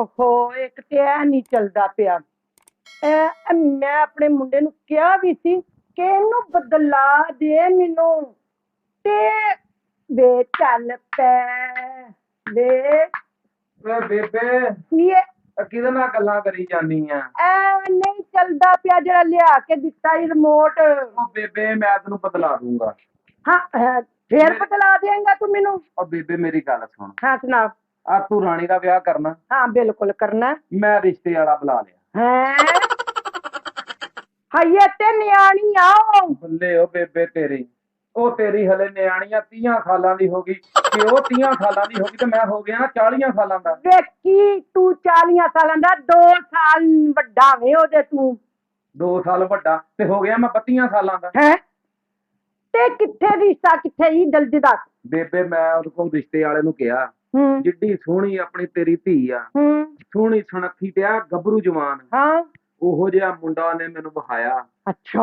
ओहो एक ते ऐ नहीं चलदा पिया मैं अपने मुंडे नूं किहा भी सी कि इनू बदला दे मैनू ते वे चल पै वे ਓਏ ਬੇਬੇ ये ਕਿਹਦੇ ਨਾਲ ਗੱਲਾਂ ਕਰੀ ਜਾਨੀ ਆ ऐ नहीं चलदा पिया जेड़ा लिया के दिता ही रिमोट ਉਹ ਬੇਬੇ ਮੈਂ ਤੈਨੂੰ ਬਦਲਾ ਦੂੰਗਾ हाँ फिर बदला देंगा तू मैनू ਉਹ ਬੇਬੇ ਮੇਰੀ ਗੱਲ ਸੁਣ हाँ सुना ਆ ਤੂੰ ਰਾਣੀ ਦਾ ਵਿਆਹ ਕਰਨਾ हाँ बिल्कुल करना ਮੈਂ ਰਿਸ਼ਤੇ ਵਾਲਾ ਬੁਲਾ ਲਿਆ है हाइये ते न्याणी आओ ਬੱਲੇ ਉਹ ਬੇਬੇ ਤੇਰੀ ਉਹ ਤੇਰੀ ਹਲੇ ਨਿਆਣੀਆਂ 30 ਸਾਲਾਂ ਦੀ ਹੋ ਗਈ ਤੇ ਉਹ 30 ਸਾਲਾਂ ਦੀ ਹੋ ਗਈ ਤੇ ਮੈਂ ਹੋ ਗਿਆ 40 ਸਾਲਾਂ ਦਾ ਵੇਖੀ ਤੂੰ 40 ਸਾਲਾਂ ਦਾ 2 ਸਾਲ ਵੱਡਾ ਵੇ ਉਹਦੇ ਤੂੰ 2 ਸਾਲ ਵੱਡਾ ਤੇ ਹੋ ਗਿਆ ਮੈਂ 32 ਸਾਲਾਂ ਦਾ ਹੈ ਤੇ ਕਿੱਥੇ ਰਿਸ਼ਤਾ ਕਿੱਥੇ ਹੀ ਜਲਦੀ ਦੱਸ ਬੇਬੇ ਮੈਂ ਉਹਦੇ ਕੋਲ ਰਿਸ਼ਤੇ ਵਾਲੇ ਨੂੰ ਕਿਹਾ ਜਿੱਡੀ ਸੋਹਣੀ ਆਪਣੀ ਤੇਰੀ ਧੀ ਆ ਸੋਹਣੀ ਸੁਨੱਖੀ ਤੇ ਆ ਗੱਭਰੂ ਜਵਾਨ ਹਾਂ ਉਹੋ ਜਿਹਾ ਮੁੰਡਾ ਨੇ ਮੈਨੂੰ ਵਿਖਾਇਆ ਅੱਛਾ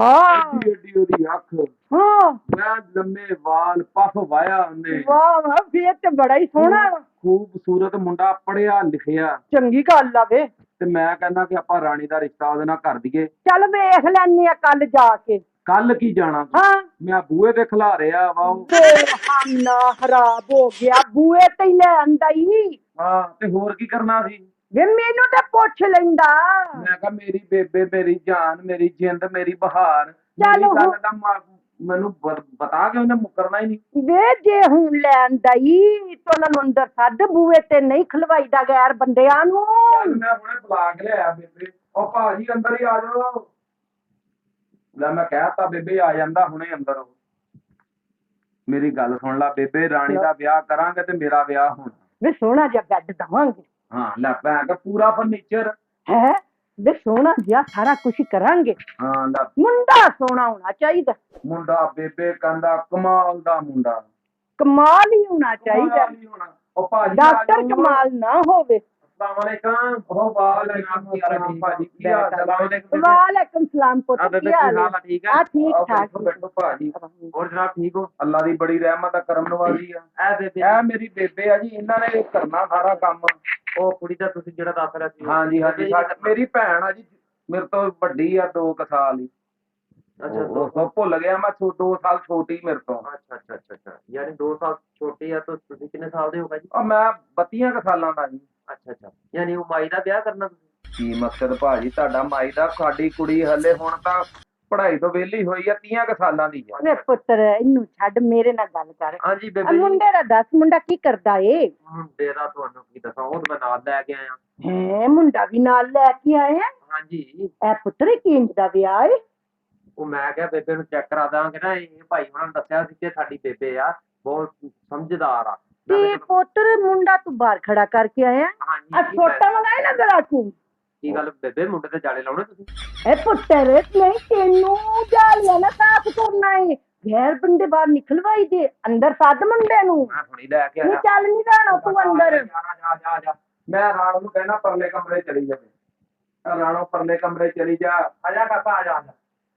ਏਡੀ ਏਡੀ ਉਹਦੀ ਅੱਖ ਹਾਂ ਮੈਂ ਲੰਮੇ ਵਾਲ ਪੱਫ ਵਾਇਆ ਉਹਨੇ ਵਾਹ ਵਾਹ ਫੇਰ ਤੇ ਬੜਾ ਹੀ ਸੋਹਣਾ ਖੂਬਸੂਰਤ ਮੁੰਡਾ ਪੜਿਆ ਲਿਖਿਆ ਚੰਗੀ ਗੱਲ ਆ ਵੇ ਤੇ ਮੈਂ ਕਹਿੰਦਾ ਕਿ ਆਪਾਂ ਰਾਣੀ ਦਾ ਰਿਸ਼ਤਾ ਉਹਦੇ ਨਾਲ ਕਰ ਦਈਏ ਚੱਲ ਵੇਖ ਲੈਣੇ ਆ ਕੱਲ ਜਾ ਕੇ ਕੱਲ ਕੀ ਜਾਣਾ ਹਾਂ ਮੈਂ ਬੂਹੇ ਤੇ ਖਿਲਾ ਰਿਹਾ ਵਾ ਉਹ ਬੇਹਾਨਾ ਖਰਾਬ ਹੋ ਗਿਆ ਬੂਏ ਤੇ ਹੀ ਲੈ ਆਂਦਾ ਹੀ ਹਾਂ ਤੇ ਹੋਰ ਕੀ ਕਰਨਾ ਸੀ ਵੇ ਮੈਨੂੰ ਤਾਂ ਪੁੱਛ ਲੈਂਦਾ ਮੈਂ ਕਿਹਾ ਮੇਰੀ ਬੇਬੇ ਮੇਰੀ ਜਾਨ ਮੇਰੀ ਜਿੰਦ ਮੇਰੀ ਬਹਾਰ ਚੱਲ ਮੇਰੀ ਗੱਲ ਦਾ ਮੈਨੂੰ ਬਤਾ ਕੇ ਉਹਨੇ ਮੁਕਰਨਾ ਹੀ ਨਹੀਂ ਵੇ ਜੇ ਹੁਣ ਲੈਣ ਦਈ ਤਾਂ ਉਹਨਾਂ ਨੂੰ ਅੰਦਰ ਸੱਦ ਬੂਏ ਤੇ ਨਹੀਂ ਖਲਵਾਈਦਾ ਗੈਰ ਬੰਦਿਆਂ ਨੂੰ ਮੈਂ ਹੁਣੇ ਬੁਲਾ ਕੇ ਲਿਆ ਬੇਬੇ ਉਹ ਭਾਜੀ ਅੰਦਰ ਹੀ ਆ ਜਾਓ ਲੈ ਮੈਂ ਕਹਿਤਾ ਬੇਬੇ ਆ ਜਾਂਦਾ ਹੁਣੇ ਅੰਦਰ ਉਹ ਮੇਰੀ ਗੱਲ ਸੁਣ ਲੈ ਬੇਬੇ ਰਾਣੀ ਦਾ ਵਿਆਹ ਕਰਾਂਗੇ ਤੇ ਮੇਰਾ ਵਿਆਹ ਹੋਣਾ ਵੇ ਸੋਹਣਾ ਜਿਹਾ ਬੈੱਡ ਦਵਾਂਗੇ ਹਾਂ ਲੈ ਭੈਣ ਦਾ ਪੂਰਾ ਫਰਨੀਚਰ ਹੈ ਵੇ ਸੋਹਣਾ ਜਿਹਾ ਸਾਰਾ ਕੁਝ ਕਰਾਂਗੇ ਹਾਂ ਲੈ ਮੁੰਡਾ ਸੋਹਣਾ ਹੋਣਾ ਚਾਹੀਦਾ ਮੁੰਡਾ ਬੇਬੇ ਕਹਿੰਦਾ ਕਮਾਲ ਦਾ ਮੁੰਡਾ ਕਮਾਲ ਹੀ ਹੋਣਾ ਚਾਹੀਦਾ ਕਮਾਲ ਹੀ ਹੋਣਾ। ਉਹ ਭਾਜੀ ਡਾਕਟਰ ਕਮਾਲ ਨਾ ਹੋਵੇ अस्सलामुअलैकुम ओ वालेकुम अस्सलाम भाजी की हाल अस्सलामुअलैकुम वालेकुम सलाम पुत्र बेबे की हाल हाल ठीक है हां ठीक ठाक बैठो भाजी और जनाब ठीक हो अल्लाह दी बड़ी रहमत है करम नवाजी है ए बेबे ए मेरी बेबे है जी इन्हां ने करना सारा काम ओ कुड़ी दा तुसी जेड़ा दस रहे सी हां जी मेरी भैन है जी मेरे तो बड़ी है 2 साल ही अच्छा तो भुल गया मैं 2 साल छोटी मेरे तो अच्छा यानी 2 साल छोटी है तो तुसी कितने साल दे हो भाई और मैं 32 सालां दा जी अच्छा यानी ਉਹ ਮਾਈ ਦਾ ਵਿਆਹ ਕਰਨਾ ਤੁਸੀਂ ਕੀ ਮਕਸਦ ਭਾਜੀ ਤੁਹਾਡਾ ਮਾਈ ਦਾ ਸਾਡੀ ਕੁੜੀ ਹਲੇ ਹੁਣ ਤਾਂ ਪੜ੍ਹਾਈ ਤੋਂ ਵਿਹਲੀ ਹੋਈ ਆ 30 ਸਾਲਾਂ ਦੀ ਆ ਵੇ ਪੁੱਤਰ ਇਹਨੂੰ ਛੱਡ ਮੇਰੇ ਨਾਲ ਗੱਲ ਕਰ ਹਾਂਜੀ ਬੇਬੇ ਮੁੰਡੇ ਦਾ ਦੱਸ ਮੁੰਡਾ ਕੀ ਕਰਦਾ ਏ ਮੁੰਡੇ ਦਾ ਤੁਹਾਨੂੰ ਕੀ ਦੱਸਾਂ ਉਹ ਮੈਂ ਨਾਲ ਲੈ ਕੇ ਆਇਆ ਹੈ ਮੁੰਡਾ ਵੀ ਨਾਲ ਲੈ ਕੇ ਆਏ ਆ ਹਾਂਜੀ ਇਹ ਪੁੱਤਰ ਕੀ ਇੰਜ ਦਾ ਵਿਆਹ ਏ ਉਹ ਮੈਂ ਕਿਹਾ ਬੇਬੇ ਨੂੰ ਚੈੱਕ ਕਰਾ ਦਾਂਗੇ ਨਾ ਇਹ ਭਾਈ ਉਹਨਾਂ ਨੇ ਦੱਸਿਆ ਸੀ ਕਿ ਸਾਡੀ ਬੇਬੇ ਆ ਬਹੁਤ ਸਮਝਦਾਰ ਆ ਤੇ ਪੁੱਤਰ ਮੁੰਡਾ ਤੂੰ ਬਾਹਰ ਖੜਾ ਕਰਕੇ ਆਇਆ ਆ ਛੋਟਾ ਮੰਗਾਇਆ ਨਾ ਜਰਾ ਤੂੰ ਕੀ ਗੱਲ ਬੇਬੇ ਮੁੰਡੇ ਤੇ ਜਾਲੇ ਲਾਉਣੇ ਤੁਸੀਂ ਇਹ ਪੁੱਤਰ ਨਹੀਂ ਤੈਨੂੰ ਜਾਲਿਆ ਨਾ ਸਾਫ ਕਰਨਾ ਏ ਗੈਰ ਬੰਦੇ ਬਾਹਰ ਨਿਕਲਵਾਈ ਦੇ ਅੰਦਰ ਸੱਦ ਮੁੰਡੇ ਨੂੰ ਮੈਂ ਹੁਣੀ ਲੈ ਕੇ ਆਇਆ ਚੱਲ ਨਹੀਂ ਜਾਣਾ ਤੂੰ ਅੰਦਰ ਜਾ ਮੈਂ ਰਾਣੋ ਨੂੰ ਕਹਿਣਾ ਪਰਲੇ ਕਮਰੇ ਚਲੀ ਜਾਵੇ ਰਾਣੋ ਪਰਲੇ ਕਮਰੇ ਚਲੀ ਜਾ ਆਜਾ ਕਾਕਾ ਆਜਾ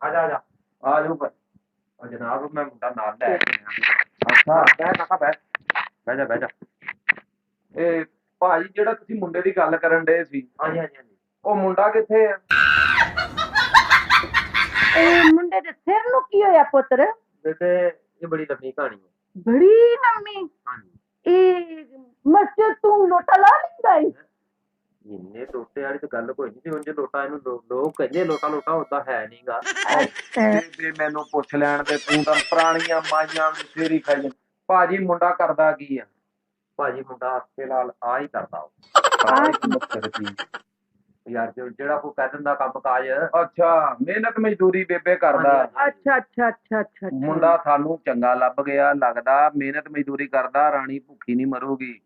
ਆ ਜਾਓ ਪਰ ਜਨਾਬ ਮੈਂ ਮੁੰਡਾ ਨਾਲ ਲੈ ਕੇ ਆਇਆ ਅੱਛਾ ਕਹਿ ਕਾਕਾ ਬਹਿ ਜਾ ਇਹ ਭਾਜੀ ਜਿਹੜਾ ਤੁਸੀਂ ਮੁੰਡੇ ਦੀ ਗੱਲ ਕਰਨ ਡਏ ਸੀ ਹਾਂਜੀ ਉਹ ਮੁੰਡਾ ਕਿੱਥੇ ਆ ਇਹ ਮੁੰਡੇ ਦੇ ਸਿਰ ਨੂੰ ਕੀ ਹੋਇਆ ਪੁੱਤਰ ਬੇਟੇ ਇਹ ਬੜੀ ਲੰਮੀ ਕਹਾਣੀ ਹੈ ਬੜੀ ਲੰਮੀ ਹਾਂਜੀ ਇਹ ਮਸਜਿਦ ਤੂੰ ਲੋਟਾ ਲਾ ਲੈਂਦਾ ਏ ਇੰਨੇ ਲੋਟੇ ਵਾਲੀ ਤਾਂ ਗੱਲ ਕੋਈ ਨਹੀਂ ਸੀ ਉਂਝ ਲੋਟਾ ਇਹਨੂੰ ਲੋਕ ਕਹਿੰਦੇ ਲੋਟਾ ਉਦਾਂ ਹੈ ਨਹੀਂਗਾ ਤੇ ਮੈਨੂੰ ਪੁੱਛ ਲੈਣ ਤੇ ਤੂੰ ਤਾਂ ਪੁਰਾਣੀਆਂ ਮਾਈਆਂ ਨੂੰ ਫੇਰੀ ਖਾਈ ਭਾਜੀ ਮੁੰਡਾ ਕਰਦਾ ਕੀ ਆ ਭਾਜੀ ਮੁੰਡਾ ਫਿਲਹਾਲ ਆ ਹੀ ਕਰਦਾ ਯਾਰ ਜਿਹੜਾ ਕੋ ਕਹਿ ਦਿੰਦਾ ਕੰਮ ਕਾਜ ਅੱਛਾ ਮਿਹਨਤ ਮਜ਼ਦੂਰੀ ਬੇਬੇ ਕਰਦਾ ਅੱਛਾ ਮੁੰਡਾ ਸਾਨੂੰ ਚੰਗਾ ਲੱਭ ਗਿਆ ਲੱਗਦਾ ਮਿਹਨਤ ਮਜ਼ਦੂਰੀ ਕਰਦਾ ਰਾਣੀ ਭੁੱਖੀ ਨਹੀਂ ਮਰੂਗੀ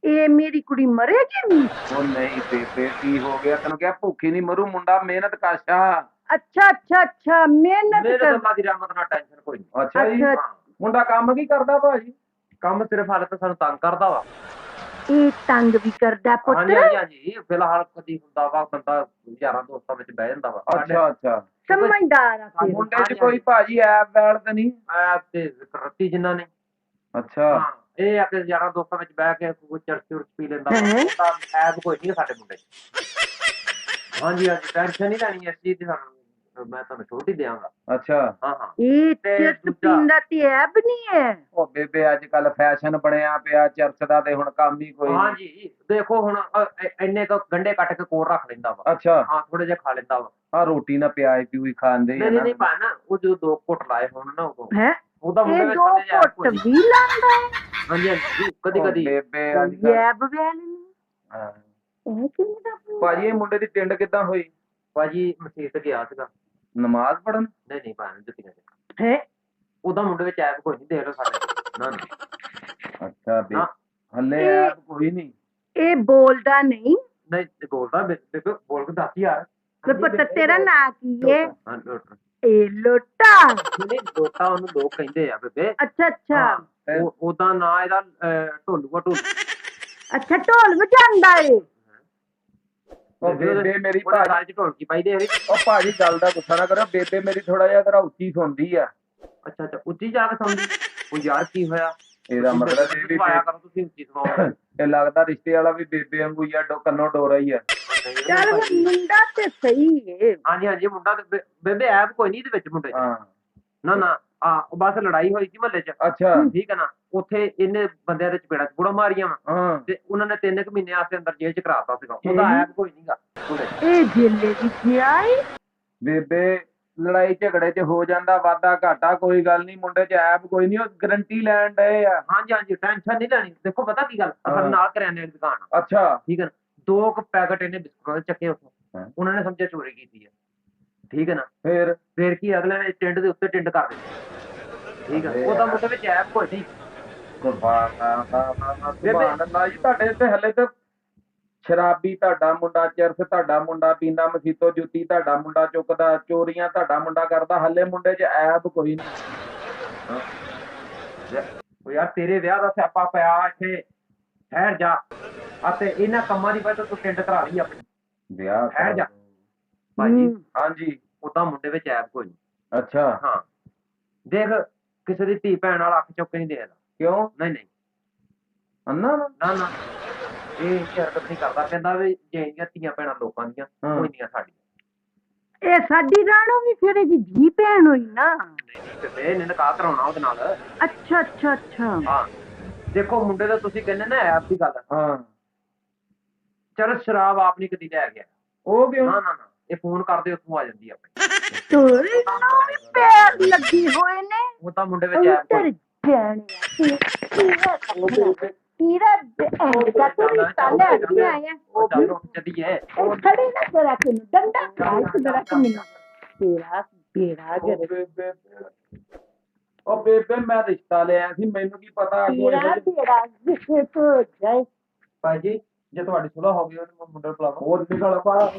ਇਹ ਮੇਰੀ ਕੁੜੀ ਮਰੇਗੀ ਨਹੀਂ ਉਹ ਨਹੀਂ ਬੇਬੇ ਕੀ ਹੋ ਗਿਆ ਤੈਨੂੰ ਕਿਹਾ ਭੁੱਖੀ ਨਹੀਂ ਮਰੂ ਮੁੰਡਾ ਮਿਹਨਤ ਕਰਦਾ ਅੱਛਾ ਮਿਹਨਤ ਅੱਲਾ ਦੀ ਰਹਿਮਤ ਨਾਲ ਟੈਨਸ਼ਨ ਕੋਈ ਨਹੀਂ ਅੱਛਾ ਜੀ ਮੁੰਡਾ ਕੰਮ ਕੀ ਕਰਦਾ ਭਾਜੀ ਕੰਮ ਸਿਰਫ ਹਾਲੇ ਤਾਂ ਸਾਨੂੰ ਤੰਗ ਕਰਦਾ ਵਾ ਇਹ ਤੰਗ ਵੀ ਕਰਦਾ ਪੁੱਤ ਹਾਂਜੀ ਫਿਲਹਾਲ ਕਦੀ ਹੁੰਦਾ ਵਾ ਬੰਦਾ ਯਾਰਾਂ ਦੋਸਤਾਂ ਵਿੱਚ ਬਹਿ ਜਾਂਦਾ ਵਾ ਅੱਛਾ ਸਮਝਦਾਰ ਆ ਮੁੰਡੇ 'ਚ ਕੋਈ ਭਾਜੀ ਐਪ ਵੈਲ ਤਾਂ ਨਹੀਂ ਐਪ ਤੇ ਰੱਤੀ ਜਿਨ੍ਹਾਂ ਨੇ ਅੱਛਾ ਇਹ ਆ ਕਿ ਯਾਰਾਂ ਦੋਸਤਾਂ ਵਿੱਚ ਬਹਿ ਕੇ ਕੋਈ ਚਰਚ ਪੀ ਲੈਂਦਾ ਹੈਂ? ਤਾਂ ਐਬ ਕੋਈ ਨਹੀਂ ਸਾਡੇ ਮੁੰਡੇ 'ਚ। ਹਾਂਜੀ ਹਾਂਜੀ ਟੈਨਸ਼ਨ ਨਹੀਂ ਲੈਣੀ ਇਸ ਚੀਜ਼ ਦੀ, ਸਾਨੂੰ ਮੈਂ ਤੁਹਾਨੂੰ ਛੋਟ ਹੀ ਦਿਆਂਗਾ। ਅੱਛਾ ਹਾਂ ਹਾਂ ਇਹ ਤੇ ਚਰਚ ਦੂਜਾ- ਪੀਂਦਾ ਤੇ ਐਬ ਨਹੀਂ ਹੈ। ਉਹ ਬੇਬੇ ਅੱਜ ਕੱਲ ਫੈਸ਼ਨ ਬਣਿਆ ਪਿਆ ਚਰਚ ਦਾ ਤੇ ਹੁਣ ਕੰਮ ਹੀ ਕੋਈ ਹਾਂਜੀ ਦੇਖੋ ਹੁਣ ਇੰਨੇ ਕੁ ਗੰਢੇ ਕੱਟ ਕੇ ਕੋਲ ਰੱਖ ਲੈਂਦਾ ਵਾ। ਅੱਛਾ ਹਾਂ ਥੋੜੇ ਜਿਹਾ ਖਾ ਲੈਂਦਾ ਵਾ। ਹਾਂ ਰੋਟੀ ਨਾ ਪਿਆਜ਼ ਪਿਊਜ਼ ਖਾਂਦੇ ਨਹੀਂ ਨਹੀਂ ਭਾਣ ਉਹ ਜਦੋਂ 2 ਘੁੱਟ ਲਾਏ ਹੋਣ ਨਾ ਉਦੋਂ ਹੈ ਉਹਦਾ ਮੁੰਡੇ ਇਹ ਵਿੱਚ 2 ਸਾਡੇ ਜਾ ਘੁੱਟ ਵੀ ਲਾਂਦਾ ਹੈ। ਹਾਂਜੀ ਹਾਂਜੀ ਕਦੀ ਕਦੀ ਬੇਬੇ ਅੱਜ ਐਬ ਵੈਲ ਹਾਂ ਇਹ ਕਿੰਨੇ ਦਾ ਭਾਜੀ ਇਹ ਮੁੰਡੇ ਦੀ ਟਿੰਡ ਕਿੱਦਾਂ ਹੋਈ? ਭਾਜੀ ਮਸੀਤ ਗਿਆ ਸੀਗਾ ਨਮਾਜ਼ ਪੜਨ। ਨਹੀਂ ਨਹੀਂ ਭਾਣ ਜੁੱਤੀਆਂ ਚ ਹੈ ਉਹਦਾ ਮੁੰਡੇ ਵਿੱਚ ਐਬ ਕੋਈ ਨਹੀਂ ਦੇਖ ਲਓ ਸਾਡੇ ਨਾ ਨਾ। ਅੱਛਾ ਬੇ ਹੱਲੇ ਐਬ ਕੋਈ ਨਹੀਂ। ਇਹ ਬੋਲਦਾ ਨਹੀਂ। ਨਹੀਂ ਬੋਲਦਾ ਬੇਬੇ ਬੋਲ ਕੇ ਦੱਸ ਯਾਰ। ਤੇ ਪੁੱਤ ਤੇਰਾ ਨਾਂ ਕੀ ਹੈ? ਹਾਂ ਲੋਟਾ। ਇਹ ਲੋਟਾ ਨਹੀਂ ਲੋਟਾ ਉਹਨੂੰ ਲੋਕ ਕਹਿੰਦੇ ਆ ਬੇਬੇ। ਅੱਛਾ ਅੱਛਾ ਉਹਦਾ ਨਾਂ ਇਹਦਾ ਢੋਲੂਆ ਢੋਲੂ। ਅੱਛਾ ਢੋਲ ਵਜਾਉਂਦਾ ਏ। ਉਹ ਬੇਬੇ ਮੇਰੀ ਭਾਜੀ ਢੋਲਕੀ ਪਾਈਦੇ ਉਹ ਭਾਜੀ ਗੱਲ ਦਾ ਗੁੱਸਾ ਨਾ ਕਰੋ ਬੇਬੇ ਮੇਰੀ ਥੋੜਾ ਜਿਹਾ ਤੇਰਾ ਉੱਚੀ ਸੁਣਦੀ ਆ। ਅੱਛਾ ਅੱਛਾ ਉੱਚੀ ਜਾ ਕੇ ਸੁਣਦੀ। ਉਹ ਯਾਰ ਕੀ ਹੋਇਆ? ਇਹਦਾ ਮਤਲਬ ਇਹ ਵੀ ਕਰੋ ਤੁਸੀਂ ਉੱਚੀ ਸੁਣਾਓ। ਇਹ ਲੱਗਦਾ ਰਿਸ਼ਤੇ ਵਾਲਾ ਵੀ ਬੇਬੇ ਵਾਂਗੂ ਹੀ ਆ ਕੰਨੋਂ ਡੋਰਾ ਹੀ ਆ। ਚੱਲ ਮੁੰਡਾ ਤੇ ਸਹੀ ਏ। ਹਾਂਜੀ ਹਾਂਜੀ ਮੁੰਡਾ ਤੇ ਬੇਬੇ ਐਬ ਕੋਈ ਨਹੀਂ ਇਹਦੇ ਵਿੱਚ ਮੁੰਡੇ ਚ। ਨਾ ਨਾ ਉਹ ਬਸ ਲੜਾਈ ਹੋਈ ਸੀ ਮਹੱਲੇ ਚ। ਅੱਛਾ ਠੀਕ ਹੈ ਨਾ ਉੱਥੇ ਇਹਨੇ ਬੰਦਿਆਂ ਦੇ ਚਪੇੜਾ ਚਪੂੜਾ ਮਾਰੀਆਂ ਵਾ ਤੇ ਉਹਨਾਂ ਨੇ 3 ਮਹੀਨੇ ਵਾਸਤੇ ਅੰਦਰ ਜੇਲ੍ਹ ਚ ਕਰਾਤਾ ਸੀਗਾ। ਉਹਦਾ ਐਬ ਕੋਈ ਨਹੀਂਗਾ। ਇਹ ਜੇਲੇ ਵਿੱਚ ਗਿਆ ਏ। ਬੇਬੇ ਲੜਾਈ ਝਗੜੇ ਚ ਹੋ ਜਾਂਦਾ ਵਾਧਾ ਘਾਟਾ ਕੋਈ ਗੱਲ ਨਹੀਂ ਮੁੰਡੇ ਚ ਐਬ ਕੋਈ ਨਹੀਂ ਉਹ ਗਰੰਟੀ ਲੈਣ ਡਏ ਆ। ਹਾਂਜੀ ਹਾਂਜੀ ਟੈਨਸ਼ਨ ਨਹੀਂ ਲੈਣੀ। ਦੇਖੋ ਪਤਾ ਕੀ ਗੱਲ ਸਾਡੇ ਨਾਲ ਕਰਿਆਨੇ ਦੀ ਦੁਕਾਨ। ਅੱਛਾ ਠੀਕ ਹੈ 2 ਪੈਕਟ ਇਹਨੇ ਬਿਸਕੁਟਾਂ ਦੇ ਚੱਕੇ ਉੱਥੋਂ ਉਹਨਾਂ ਨੇ ਸਮਝਿਆ ਚੋਰੀ ਕੀਤੀ ਹੈ। ਠੀਕ ਹੈ ਨਾ ਫਿਰ ਕੀ ਅਗਲੇ ਨੇ ਟਿੰਡ ਦੇ ਉੱਤੇ ਟਿੰਡ ਕਰ ਦਿੱਤੀ। ਠੀਕ ਹੈ ਉਹਦਾ ਮੁੰਡੇ ਵਿੱਚ ਐਬ ਕੋਈ ਨਹੀਂ। ਸੁਭਾਨ ਅੱਲਾਹ ਜੀ ਤੁਹਾਡੇ ਇੱਥੇ ਹਲੇ ਤੇ ਸ਼ਰਾਬੀ ਤੁਹਾਡਾ ਮੁੰਡਾ ਚਰਸ ਤੁਹਾਡਾ ਮੁੰਡਾ ਪੀਂਦਾ ਮਸੀਤੋ ਜੁੱਤੀ ਤੁਹਾਡਾ ਮੁੰਡਾ ਚੁੱਕਦਾ ਚੋਰੀਆਂ ਤੁਹਾਡਾ ਮੁੰਡਾ ਕਰਦਾ ਹਲੇ ਮੁੰਡੇ 'ਚ ਐਬ ਕੋਈ ਨਹੀਂ। ਉਹ ਯਾਰ ਤੇਰੇ ਵਿਆਹ ਦਾ ਸਿਆਪਾ ਪਿਆ ਇੱਥੇ ਠਹਿਰ ਜਾ ਅਤੇ ਇਹਨਾਂ ਕੰਮਾਂ ਦੀ ਵਜ੍ਹਾ ਤੂੰ ਟਿੰਡ ਕਰਾ ਲਈ ਆਪਣੀ ਵਿਆਹ ਠਹਿਰ ਜਾ ਭਾਜੀ। ਹਾਂਜੀ ਉਹਦਾ ਮੁੰਡੇ ਵਿੱਚ ਐਬ ਕੋਈ ਨਹੀਂ। ਅੱਛਾ ਹਾਂ ਦੇਖ ਕਿਸੇ ਦੀ ਧੀ ਭੈਣ ਨਾਲ ਅੱਖ ਚੁੱਕ ਕੇ ਨਹੀਂ ਦੇਖਦਾ। ਕਿਉਂ? ਨਹੀਂ ਨਹੀਂ ਅੰਨਾ ਨਾ ਨਾ ਇਹ ਹਰਕਤ ਨਹੀਂ ਕਰਦਾ। ਕਹਿੰਦਾ ਵੀ ਜਿਹੜੀਆਂ ਧੀਆਂ ਭੈਣਾਂ ਲੋਕਾਂ ਦੀਆਂ ਕੋਈ ਨਹੀਂ ਸਾਡੀ। ਇਹ ਸਾਡੀ ਰਾਣੋ ਵੀ ਫਿਰ ਇਹਦੀ ਧੀ ਭੈਣ ਹੋਈ ਨਾ। ਨਹੀਂ ਇਹਨੇ ਨਿਕਾਹ ਕਰਾਉਣਾ ਉਹਦੇ ਨਾਲ। ਅੱਛਾ ਅੱਛਾ ਅੱਛਾ ਹਾਂ ਦੇਖੋ ਮੁੰਡੇ ਦਾ ਤੁਸੀਂ ਕਹਿੰਦੇ ਨਾ ਐਬ ਦੀ ਗੱਲ। ਹਾਂ ਚਲ ਸ਼ਰਾਬ ਆਪ ਨਹੀਂ ਕਦੀ ਲੈ ਗਿਆ। ਉਹ ਕਿਉਂ? ਨਾ ਨਾ ਨਾ ਇਹ ਫੋਨ ਕਰਦੇ ਉੱਥੋਂ ਆ ਜਾਂਦੀ ਆਪੇ। ਤੋਰੇ ਨੂੰ ਵੀ ਪੈਰ ਲੱਗੀ ਹੋਏ ਨੇ। ਉਹ ਤਾਂ ਮੁੰਡੇ ਵਿੱਚ ਐਬ ਕੋਈ ਤੀਰਾ ਐਂਡ ਦਾ ਤੂੰ ਰਿਸ਼ਤਾ ਲੈ ਕੇ ਆਇਆ। ਉਹ ਚੱਲ ਉੱਠ ਚੱਲੀਏ। ਖੜੀ ਨਾ ਜਰਾ ਕਿ ਡੰਡਾ ਖਾ ਜਰਾ ਕਿ ਮੈਨੂੰ ਤੇਰਾ ਬੇੜਾ ਗਰੇ। ਉਹ ਬੇਬੇ ਮੈਂ ਰਿਸ਼ਤਾ ਲਿਆ ਸੀ ਮੈਨੂੰ ਕੀ ਪਤਾ ਤੇਰਾ ਬੇੜਾ ਜਿੱਥੇ ਤੋਂ ਜਾਏ। ਭਾਜੀ ਜੇ ਤੁਹਾਡੀ ਸੁਲਾ ਹੋ ਗਈ ਉਹਨੂੰ ਮੁੰਡਾ ਬੁਲਾਵਾ ਹੋਰ ਨਿਕਲ ਪਾ।